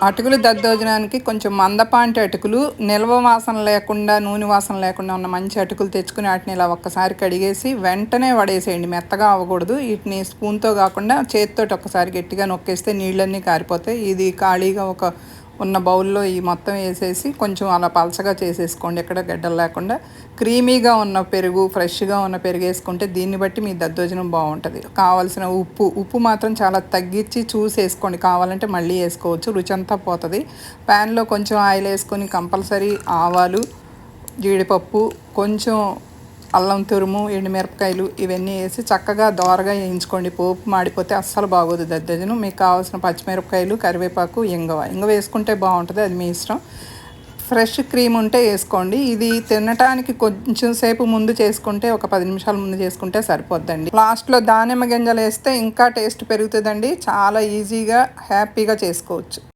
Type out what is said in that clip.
అటుకులు దద్దోజనానికి కొంచెం మందపాంటి అటుకులు, నిల్వ వాసన లేకుండా, నూనె వాసన లేకుండా ఉన్న మంచి అటుకులు తెచ్చుకుని వాటిని ఇలా ఒక్కసారి కడిగేసి వెంటనే వడేసేయండి. మెత్తగా అవ్వకూడదు. వీటిని స్పూన్తో కాకుండా చేతితోటి ఒక్కసారి గట్టిగా నొక్కేస్తే నీళ్ళన్నీ కారిపోతాయి. ఇది ఖాళీగా ఉన్న బౌల్లో ఈ మొత్తం వేసేసి కొంచెం అలా పలచగా చేసేసుకోండి, ఎక్కడ గడ్డలు లేకుండా. క్రీమీగా ఉన్న పెరుగు, ఫ్రెష్గా ఉన్న పెరుగు వేసుకుంటే దీన్ని బట్టి మీ దద్దోజనం బాగుంటుంది. కావాల్సిన ఉప్పు మాత్రం చాలా తగ్గించి చూసి వేసుకోండి, కావాలంటే మళ్ళీ వేసుకోవచ్చు, రుచి అంతా పోతుంది. ప్యాన్లో కొంచెం ఆయిల్ వేసుకొని కంపల్సరీ ఆవాలు, జీడిపప్పు, కొంచెం అల్లం తురుము, ఎండుమిరపకాయలు ఇవన్నీ వేసి చక్కగా దోరగా వేయించుకోండి. పోపు మాడిపోతే అస్సలు బాగోదు దద్దోజనం. మీకు కావాల్సిన పచ్చిమిరపకాయలు, కరివేపాకు, ఇంగువ వేసుకుంటే బాగుంటుంది, అది మీ ఇష్టం. ఫ్రెష్ క్రీమ్ ఉంటే వేసుకోండి. ఇది తినటానికి కొంచెం సేపు ముందు చేసుకుంటే, ఒక 10 నిమిషాల ముందు చేసుకుంటే సరిపోద్దండి. లాస్ట్లో దానిమ్మ గింజలు వేస్తే ఇంకా టేస్ట్ పెరుగుతుందండి. చాలా ఈజీగా హ్యాపీగా చేసుకోవచ్చు.